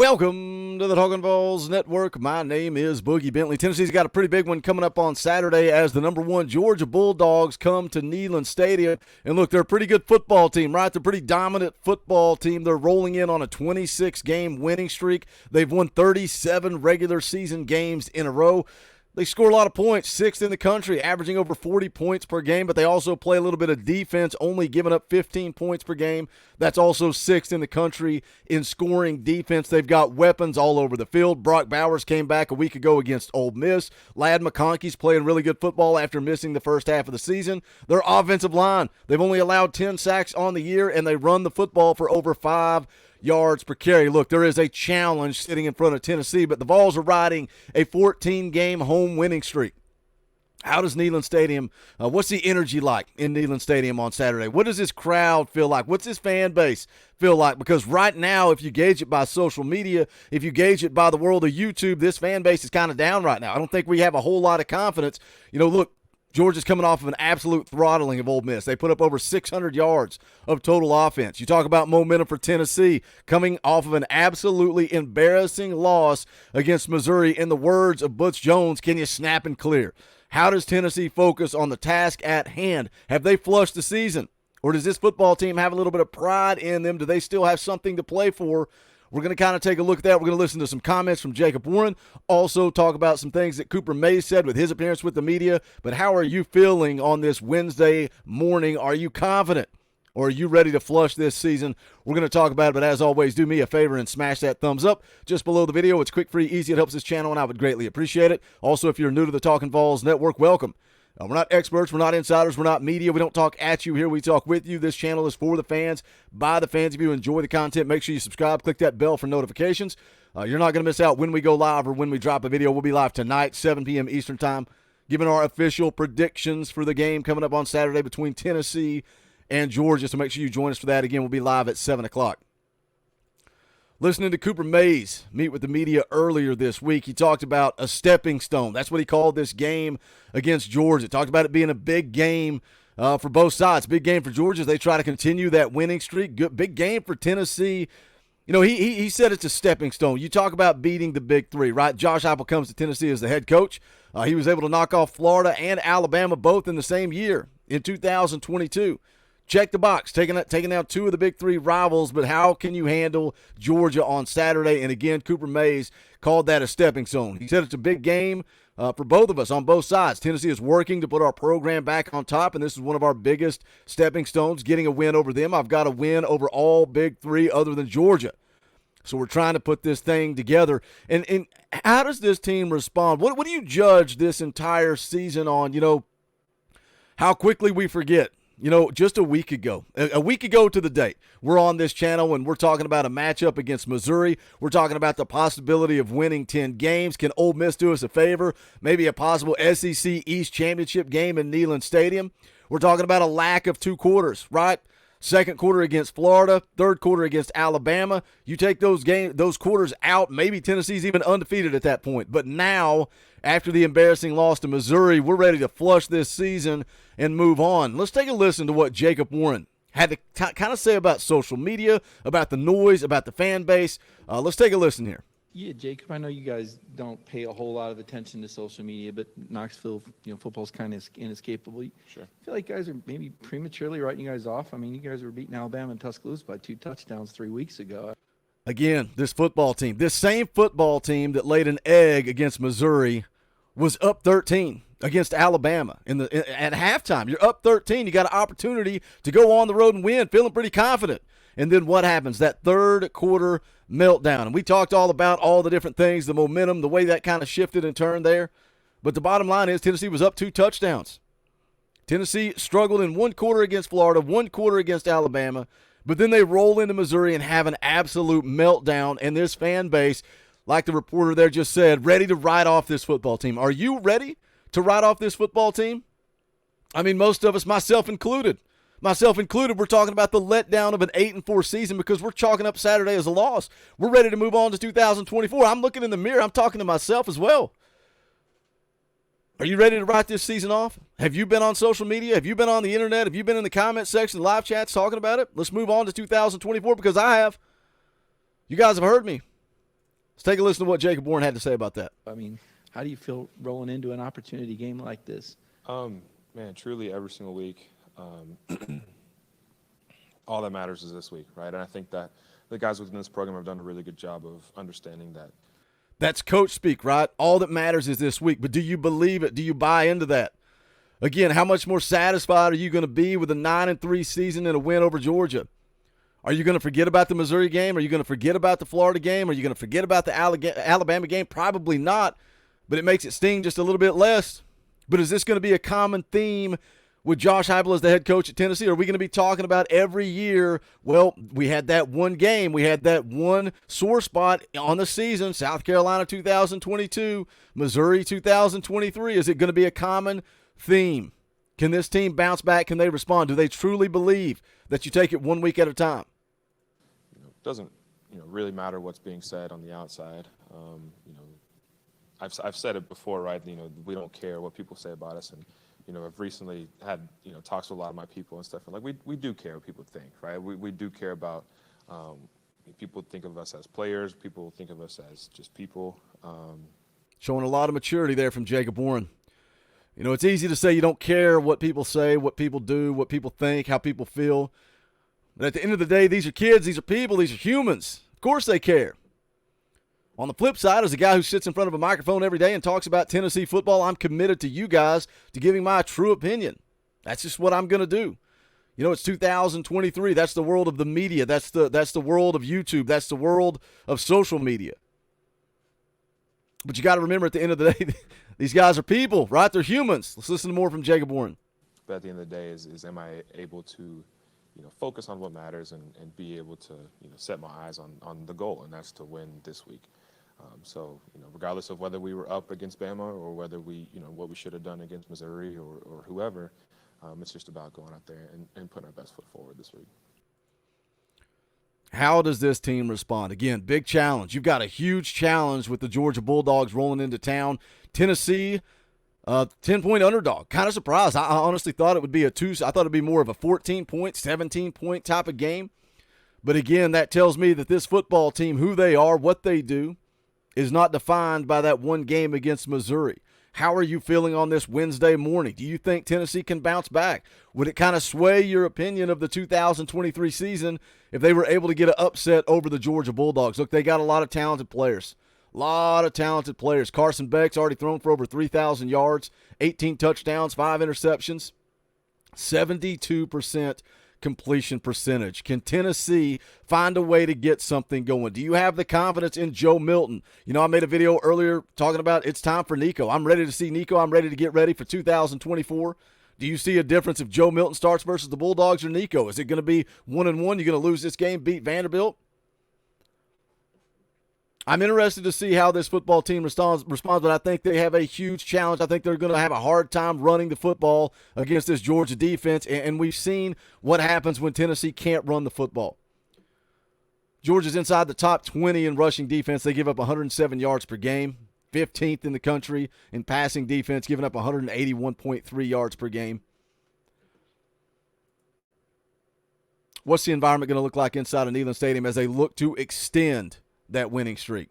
Welcome to the Talkin VAWLS Network. My name is Boogie Bentley. Tennessee's got a pretty big one coming up on Saturday as the #1 Georgia Bulldogs come to Neyland Stadium. And look, they're a pretty good football team, right? They're a pretty dominant football team. They're rolling in on a 26-game winning streak. They've won 37 regular season games in a row. They score a lot of points, 6th in the country, averaging over 40 points per game, but they also play a little bit of defense, only giving up 15 points per game. That's also 6th in the country in scoring defense. They've got weapons all over the field. Brock Bowers came back a week ago against Ole Miss. Ladd McConkey's playing really good football after missing the first half of the season. Their offensive line, they've only allowed 10 sacks on the year, and they run the football for over 5 yards per carry. Look, there is a challenge sitting in front of Tennessee, but the Vols are riding a 14-game home winning streak. How does Neyland Stadium, what's the energy like in Neyland Stadium on Saturday? What does this crowd feel like? What's this fan base feel like? Because right now, if you gauge it by social media, if you gauge it by the world of YouTube, this fan base is kind of down right now. I don't think we have a whole lot of confidence. Look, Georgia's coming off of an absolute throttling of Ole Miss. They put up over 600 yards of total offense. You talk about momentum for Tennessee coming off of an absolutely embarrassing loss against Missouri. In the words of Butch Jones, can you snap and clear? How does Tennessee focus on the task at hand? Have they flushed the season? Or does this football team have a little bit of pride in them? Do they still have something to play for? We're going to kind of take a look at that. We're going to listen to some comments from Jacob Warren. Also talk about some things that Cooper Mays said with his appearance with the media. But how are you feeling on this Wednesday morning? Are you confident? Or are you ready to flush this season? We're going to talk about it, but as always, do me a favor and smash that thumbs up just below the video. It's quick, free, easy. It helps this channel, and I would greatly appreciate it. Also, if you're new to the Talkin VAWLS Network, welcome. We're not experts, we're not insiders, we're not media. We don't talk at you here, we talk with you. This channel is for the fans, by the fans. If you enjoy the content, make sure you subscribe, click that bell for notifications. You're not going to miss out when we go live or when we drop a video. We'll be live tonight, 7 p.m. Eastern Time, giving our official predictions for the game coming up on Saturday between Tennessee and Georgia. So make sure you join us for that. Again, we'll be live at 7 o'clock. Listening to Cooper Mays meet with the media earlier this week, he talked about a stepping stone. That's what he called this game against Georgia. Talked about it being a big game for both sides. Big game for Georgia as they try to continue that winning streak. Good, big game for Tennessee. He said it's a stepping stone. You talk about beating the big three, right? Josh Heupel comes to Tennessee as the head coach. He was able to knock off Florida and Alabama both in the same year in 2022. Check the box, taking out two of the big three rivals, but how can you handle Georgia on Saturday? And again, Cooper Mays called that a stepping stone. He said it's a big game for both of us on both sides. Tennessee is working to put our program back on top, and this is one of our biggest stepping stones, getting a win over them. I've got a win over all big three other than Georgia. So we're trying to put this thing together. And how does this team respond? What do you judge this entire season on, how quickly we forget? Just a week ago to the date, we're on this channel and we're talking about a matchup against Missouri. We're talking about the possibility of winning 10 games. Can Ole Miss do us a favor? Maybe a possible SEC East championship game in Neyland Stadium. We're talking about a lack of 2 quarters, right? Second quarter against Florida, third quarter against Alabama. You take those quarters out, maybe Tennessee's even undefeated at that point. But now, after the embarrassing loss to Missouri, we're ready to flush this season and move on. Let's take a listen to what Jacob Warren had to kind of say about social media, about the noise, about the fan base. Let's take a listen here. Yeah, Jacob, I know you guys don't pay a whole lot of attention to social media, but Knoxville, football's kind of inescapable. Sure. I feel like guys are maybe prematurely writing you guys off. I mean, you guys were beating Alabama and Tuscaloosa by 2 touchdowns 3 weeks ago. Again, this same football team that laid an egg against Missouri was up 13 against Alabama at halftime. You're up 13. You got an opportunity to go on the road and win, feeling pretty confident. And then what happens? That third quarter meltdown. And we talked all about all the different things, the momentum, the way that kind of shifted and turned there. But the bottom line is Tennessee was up 2 touchdowns. Tennessee struggled in 1 quarter against Florida, 1 quarter against Alabama. But then they roll into Missouri and have an absolute meltdown. And this fan base, like the reporter there just said, ready to write off this football team. Are you ready to write off this football team? I mean, most of us, myself included, we're talking about the letdown of an 8-4 season because we're chalking up Saturday as a loss. We're ready to move on to 2024. I'm looking in the mirror. I'm talking to myself as well. Are you ready to write this season off? Have you been on social media? Have you been on the internet? Have you been in the comment section, live chats talking about it? Let's move on to 2024 because I have. You guys have heard me. Let's take a listen to what Jacob Warren had to say about that. I mean, how do you feel rolling into an opportunity game like this? Man, truly every single week. All that matters is this week, right? And I think that the guys within this program have done a really good job of understanding that. That's coach speak, right? All that matters is this week. But do you believe it? Do you buy into that? Again, how much more satisfied are you going to be with a 9-3 season and a win over Georgia? Are you going to forget about the Missouri game? Are you going to forget about the Florida game? Are you going to forget about the Alabama game? Probably not, but it makes it sting just a little bit less. But is this going to be a common theme with Josh Heupel as the head coach at Tennessee? Are we going to be talking about every year, well, we had that one game, we had that one sore spot on the season, South Carolina 2022, Missouri 2023. Is it going to be a common theme? Can this team bounce back? Can they respond? Do they truly believe that you take it 1 week at a time? It doesn't really matter what's being said on the outside. I've said it before, right? We don't care what people say about us, and I've recently had talks with a lot of my people and stuff, and like we do care what people think, right? We do care about people think of us as players, people think of us as just people. Showing a lot of maturity there from Jacob Warren. It's easy to say you don't care what people say, what people do, what people think, how people feel. But at the end of the day, these are kids, these are people, these are humans. Of course they care. On the flip side, as a guy who sits in front of a microphone every day and talks about Tennessee football, I'm committed to you guys to giving my true opinion. That's just what I'm going to do. It's 2023. That's the world of the media. That's the world of YouTube. That's the world of social media. But you got to remember, at the end of the day, these guys are people, right? They're humans. Let's listen to more from Jacob Warren. But at the end of the day, is am I able to focus on what matters and be able to set my eyes on the goal, and that's to win this week. So regardless of whether we were up against Bama or whether we what we should have done against Missouri or whoever, it's just about going out there and putting our best foot forward this week. How does this team respond? Again, big challenge. You've got a huge challenge with the Georgia Bulldogs rolling into town. Tennessee, 10-point underdog. Kind of surprised. I honestly thought it would be I thought it would be more of a 14-point, 17-point type of game. But again, that tells me that this football team, who they are, what they do, is not defined by that one game against Missouri. How are you feeling on this Wednesday morning? Do you think Tennessee can bounce back? Would it kind of sway your opinion of the 2023 season if they were able to get an upset over the Georgia Bulldogs? Look, they got a lot of talented players. Carson Beck's already thrown for over 3,000 yards, 18 touchdowns, 5 interceptions, 72% completion percentage. Can Tennessee find a way to get something going? Do you have the confidence in Joe Milton? I made a video earlier talking about it's time for Nico. I'm ready to see Nico. I'm ready to get ready for 2024. Do you see a difference if Joe Milton starts versus the Bulldogs or Nico? Is it going to be 1-1? You're going to lose this game, beat Vanderbilt? I'm interested to see how this football team responds, but I think they have a huge challenge. I think they're going to have a hard time running the football against this Georgia defense, and we've seen what happens when Tennessee can't run the football. Georgia's inside the top 20 in rushing defense. They give up 107 yards per game, 15th in the country in passing defense, giving up 181.3 yards per game. What's the environment going to look like inside of Neyland Stadium as they look to extend that winning streak?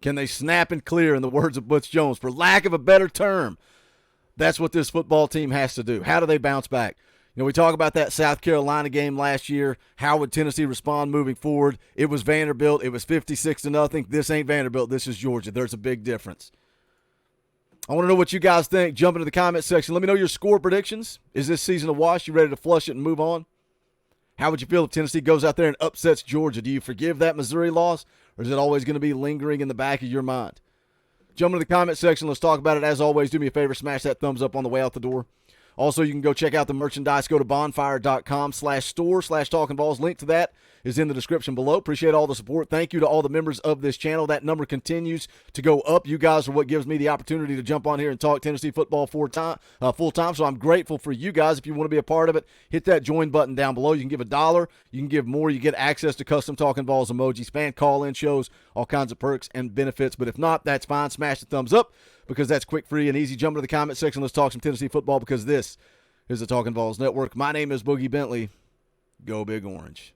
Can they snap and clear, in the words of Butch Jones? For lack of a better term, that's what this football team has to do. How do they bounce back? We talk about that South Carolina game last year. How would Tennessee respond moving forward? It was Vanderbilt. It was 56-0. This ain't Vanderbilt. This is Georgia. There's a big difference. I want to know what you guys think. Jump into the comment section. Let me know your score predictions. Is this season a wash? You ready to flush it and move on? How would you feel if Tennessee goes out there and upsets Georgia? Do you forgive that Missouri loss, or is it always going to be lingering in the back of your mind? Jump into the comment section. Let's talk about it. As always, do me a favor, smash that thumbs up on the way out the door. Also, you can go check out the merchandise. Go to bonfire.com/store/talkinvols. Link to that is in the description below. Appreciate all the support. Thank you to all the members of this channel. That number continues to go up. You guys are what gives me the opportunity to jump on here and talk Tennessee football full time. So I'm grateful for you guys. If you want to be a part of it, hit that join button down below. You can give $1. You can give more. You get access to custom Talkin Vols emojis, fan call-in shows, all kinds of perks and benefits. But if not, that's fine. Smash the thumbs up, because that's quick, free, and easy. Jump into the comment section. Let's talk some Tennessee football, because this is the Talkin Vols Network. My name is Boogie Bentley. Go Big Orange.